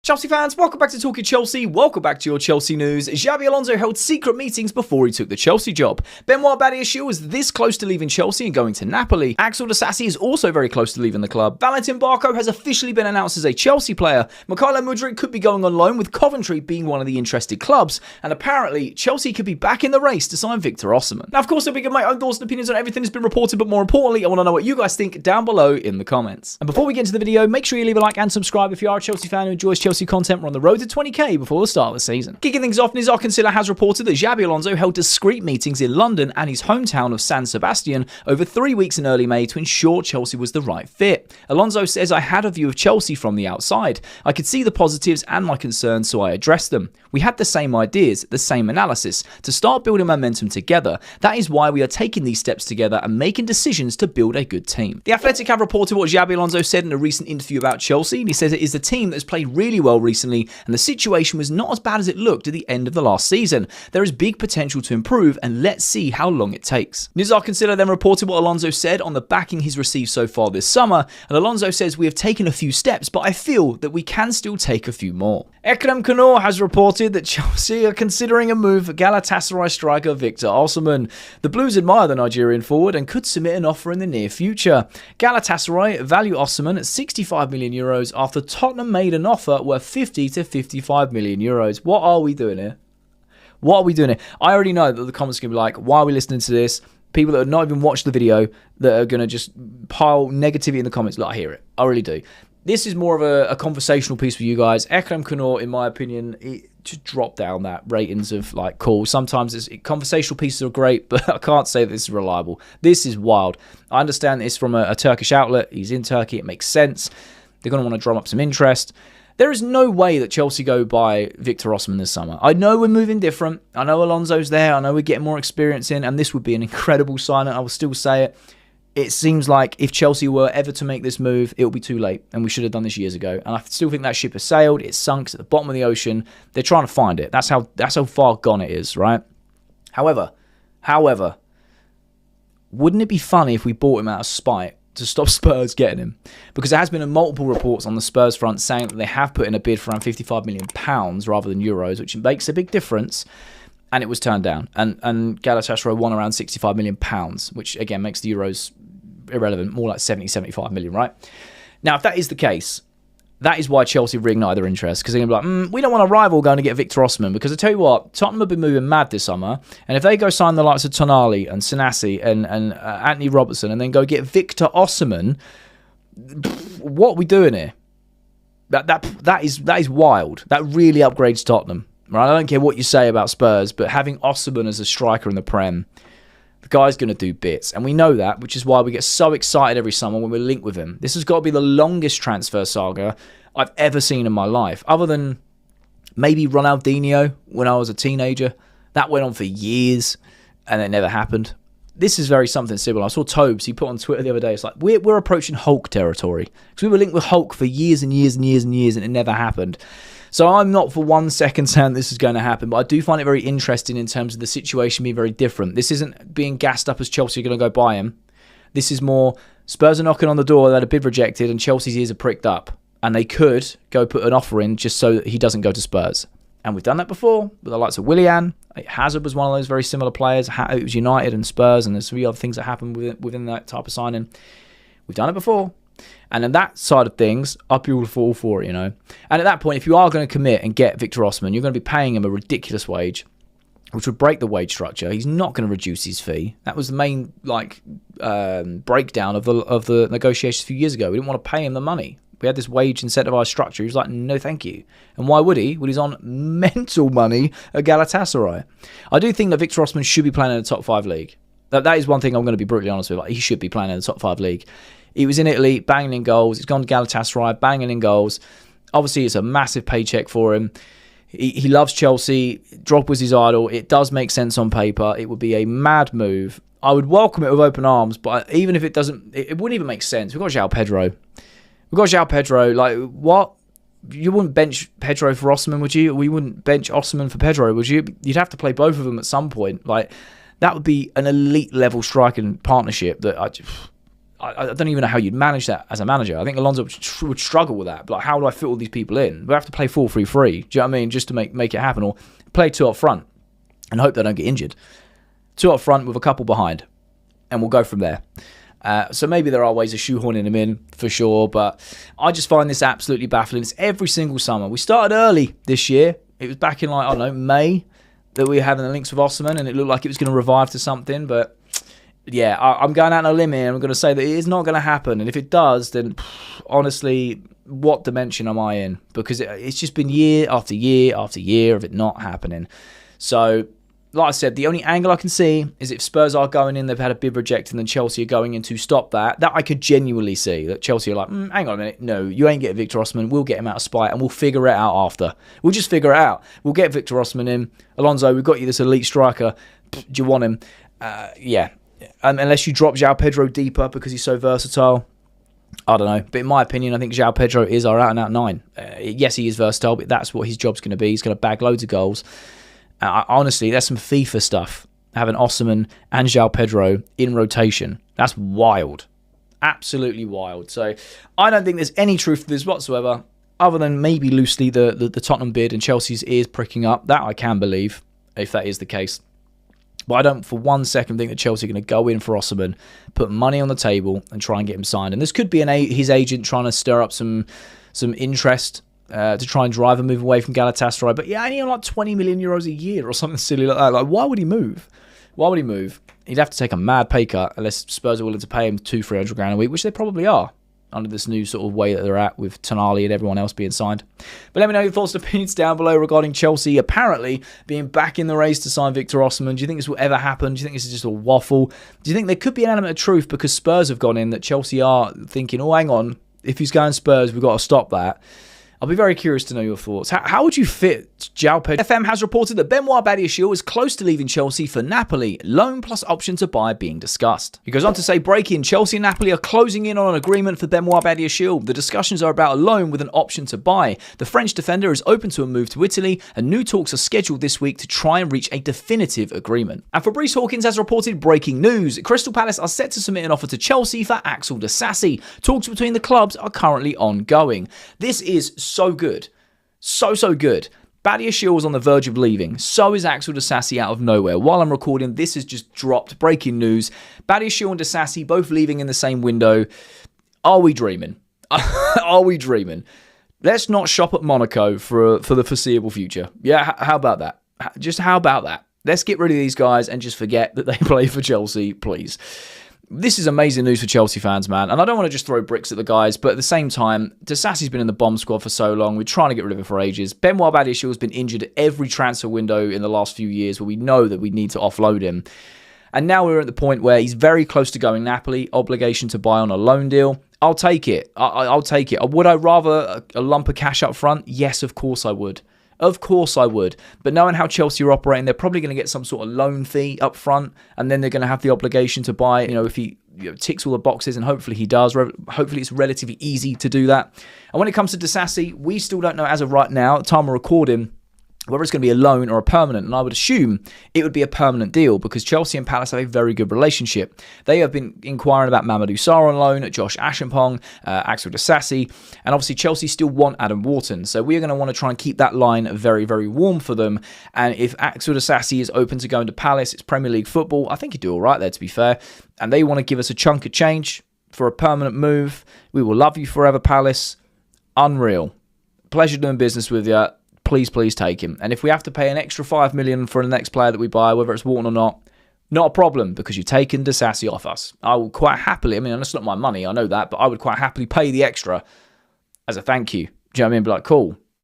Chelsea fans, welcome back to Talking Chelsea. Welcome back to your Chelsea news. Xabi Alonso held secret meetings before he took the Chelsea job. Badiashile was this close to leaving Chelsea and going to Napoli. Disasi is also very close to leaving the club. Valentin Barco has officially been announced as a Chelsea player. Mikhailo Mudryk could be going on loan, with Coventry being one of the interested clubs. And apparently, Chelsea could be back in the race to sign Victor Osimhen. Now, of course, I'll be giving my own thoughts and opinions on everything that's been reported, but more importantly, I want to know what you guys think down below in the comments. And before we get into the video, make sure you leave a like and subscribe if you are a Chelsea fan who enjoys Chelsea content. We're on the road to 20k before the start of the season. Kicking things off, Nizar Kancilla has reported that Xabi Alonso held discreet meetings in London and his hometown of San Sebastian over 3 weeks in early May to ensure Chelsea was the right fit. Alonso says, "I had a view of Chelsea from the outside. I could see the positives and my concerns, so I addressed them. We had the same ideas, the same analysis, to start building momentum together. That is why we are taking these steps together and making decisions to build a good team." The Athletic have reported what Xabi Alonso said in a recent interview about Chelsea, and he says it is the team that has played really well recently, and the situation was not as bad as it looked at the end of the last season. There is big potential to improve, and let's see how long it takes. Nizar Kancilla then reported what Alonso said on the backing he's received so far this summer, and Alonso says, "We have taken a few steps, but I feel that we can still take a few more." Ekrem Kanor has reported that Chelsea are considering a move for Galatasaray striker Victor Osimhen. The Blues admire the Nigerian forward and could submit an offer in the near future. Galatasaray value Osimhen at €65 million after Tottenham made an offer worth €50 to €55 million. What are we doing here? What are we doing here? I already know that the comments are going to be like, why are we listening to this? People that have not even watched the video that are going to just pile negativity in the comments. Look, I hear it. I really do. This is more of a conversational piece for you guys. Ekrem Kanor, in my opinion, it just dropped down that ratings of like cool. Sometimes conversational pieces are great, but I can't say this is reliable. This is wild. I understand this from a Turkish outlet. He's in Turkey. It makes sense. They're going to want to drum up some interest. There is no way that Chelsea go buy Victor Osimhen this summer. I know we're moving different. I know Alonso's there. I know we're getting more experience in, and this would be an incredible sign. I will still say it. It seems like if Chelsea were ever to make this move, it will be too late, and we should have done this years ago. And I still think that ship has sailed. It's sunk. It's at the bottom of the ocean. They're trying to find it. That's how far gone it is, right? However, wouldn't it be funny if we bought him out of spite to stop Spurs getting him? Because there has been multiple reports on the Spurs front saying that they have put in a bid for around £55 million rather than euros, which makes a big difference. And it was turned down. And Galatasaray won around £65 million, which again makes the euros irrelevant, more like 70, 75 million, right? Now, if that is the case, that is why Chelsea reignite their interest, because they're going to be like, we don't want a rival going to get Victor Osimhen, because I tell you what, Tottenham have been moving mad this summer, and if they go sign the likes of Tonali and Senasi and Anthony Robertson and then go get Victor Osimhen, what are we doing here? That is wild. That really upgrades Tottenham. Right? I don't care what you say about Spurs, but having Osimhen as a striker in the Prem, the guy's going to do bits. And we know that, which is why we get so excited every summer when we're linked with him. This has got to be the longest transfer saga I've ever seen in my life. Other than maybe Ronaldinho when I was a teenager. That went on for years and it never happened. This is very something similar. I saw Tobes, he put on Twitter the other day, it's like, we're approaching Hulk territory. Because we were linked with Hulk for years and years and years and years and it never happened. So I'm not for 1 second saying this is going to happen, but I do find it very interesting in terms of the situation being very different. This isn't being gassed up as Chelsea are going to go buy him. This is more Spurs are knocking on the door, they had a bid rejected, and Chelsea's ears are pricked up. And they could go put an offer in just so that he doesn't go to Spurs. And we've done that before with the likes of Willian. Hazard was one of those very similar players. It was United and Spurs, and there's 3 other things that happened within that type of signing. We've done it before. And on that side of things, up you will fall for it, you know. And at that point, if you are going to commit and get Victor Osimhen, you're going to be paying him a ridiculous wage, which would break the wage structure. He's not going to reduce his fee. That was the main breakdown of the negotiations a few years ago. We didn't want to pay him the money. We had this wage incentivized structure. He was like, no, thank you. And why would he? Well, he's on mental money at Galatasaray. I do think that Victor Osimhen should be playing in the top 5 league. That is one thing I'm going to be brutally honest with. Like, he should be playing in the top 5 league. He was in Italy, banging in goals. He's gone to Galatasaray, banging in goals. Obviously, it's a massive paycheck for him. He loves Chelsea. Drogba was his idol. It does make sense on paper. It would be a mad move. I would welcome it with open arms, but even if it doesn't, it wouldn't even make sense. We've got João Pedro. Like, what? You wouldn't bench Pedro for Osimhen, would you? We wouldn't bench Osimhen for Pedro, would you? You'd have to play both of them at some point. Like, that would be an elite level striking partnership that I don't even know how you'd manage that as a manager. I think Alonso would struggle with that. But like, how do I fit all these people in? We have to play 4-3-3. Do you know what I mean? Just to make it happen. Or play 2 up front and hope they don't get injured. 2 up front with a couple behind. And we'll go from there. So maybe there are ways of shoehorning him in for sure. But I just find this absolutely baffling. It's every single summer. We started early this year. It was back in, like, I don't know, May that we were having the links with Osimhen. And it looked like it was going to revive to something. But yeah, I'm going out on a limb here. I'm going to say that it is not going to happen. And if it does, then honestly, what dimension am I in? Because it's just been year after year after year of it not happening. So, like I said, the only angle I can see is if Spurs are going in, they've had a bid rejected, and then Chelsea are going in to stop that. That I could genuinely see. That Chelsea are like, hang on a minute. No, you ain't getting Victor Osimhen. We'll get him out of spite, and we'll figure it out after. We'll just figure it out. We'll get Victor Osimhen in. Alonso, we've got you this elite striker. Do you want him? Yeah. Unless you drop João Pedro deeper because he's so versatile. I don't know. But in my opinion, I think João Pedro is our out-and-out 9. Yes, he is versatile, but that's what his job's going to be. He's going to bag loads of goals. Honestly, that's some FIFA stuff. Having Osimhen and João Pedro in rotation. That's wild. Absolutely wild. So I don't think there's any truth to this whatsoever, other than maybe loosely the Tottenham bid and Chelsea's ears pricking up. That I can believe, if that is the case. But I don't for 1 second think that Chelsea are going to go in for Osimhen, put money on the table and try and get him signed. And this could be his agent trying to stir up some interest to try and drive a move away from Galatasaray. But yeah, only on like 20 million euros a year or something silly like that. Like, why would he move? Why would he move? He'd have to take a mad pay cut unless Spurs are willing to pay him 200-300 grand a week, which they probably are, under this new sort of way that they're at with Tonali and everyone else being signed. But let me know your thoughts and opinions down below regarding Chelsea apparently being back in the race to sign Victor Osimhen. Do you think this will ever happen? Do you think this is just a waffle? Do you think there could be an element of truth because Spurs have gone in that Chelsea are thinking, oh, hang on, if he's going Spurs, we've got to stop that? I'll be very curious to know your thoughts. How would you fit João Pedro? FM has reported that Benoit Badiashile is close to leaving Chelsea for Napoli. Loan plus option to buy being discussed. He goes on to say, breaking, Chelsea and Napoli are closing in on an agreement for Benoit Badiashile. The discussions are about a loan with an option to buy. The French defender is open to a move to Italy, and new talks are scheduled this week to try and reach a definitive agreement. And Fabrizio Hawkins has reported breaking news. Crystal Palace are set to submit an offer to Chelsea for Axel Disasi. Talks between the clubs are currently ongoing. This is so good. So good. Badiashile was on the verge of leaving. So is Axel Disasi out of nowhere. While I'm recording, this has just dropped. Breaking news. Badiashile and Disasi both leaving in the same window. Are we dreaming? Are we dreaming? Let's not shop at Monaco for the foreseeable future. Yeah, how about that? Just how about that? Let's get rid of these guys and just forget that they play for Chelsea, please. This is amazing news for Chelsea fans, man. And I don't want to just throw bricks at the guys, but at the same time, Disasi's been in the bomb squad for so long. We're trying to get rid of him for ages. Benoit Badiashile has been injured at every transfer window in the last few years where we know that we need to offload him. And now we're at the point where he's very close to going Napoli, obligation to buy on a loan deal. I'll take it. I'll take it. Would I rather a lump of cash up front? Yes, of course I would. Of course I would. But knowing how Chelsea are operating, they're probably going to get some sort of loan fee up front, and then they're going to have the obligation to buy, if he ticks all the boxes, and hopefully he does. Hopefully it's relatively easy to do that. And when it comes to Disasi, we still don't know as of right now, at the time we're recording, whether it's going to be a loan or a permanent. And I would assume it would be a permanent deal because Chelsea and Palace have a very good relationship. They have been inquiring about Mamadou Sarr on loan, Josh Ashimpong, Axel Disasi, and obviously Chelsea still want Adam Wharton. So we're going to want to try and keep that line very, very warm for them. And if Axel Disasi is open to going to Palace, it's Premier League football. I think he'd do all right there, to be fair. And they want to give us a chunk of change for a permanent move. We will love you forever, Palace. Unreal. Pleasure doing business with you. Please take him. And if we have to pay an extra 5 million for the next player that we buy, whether it's Wharton or not a problem, because you've taken Disasi off us. I will quite happily, that's not my money, I know that, but I would quite happily pay the extra as a thank you. Do you know what I mean? Be like, cool,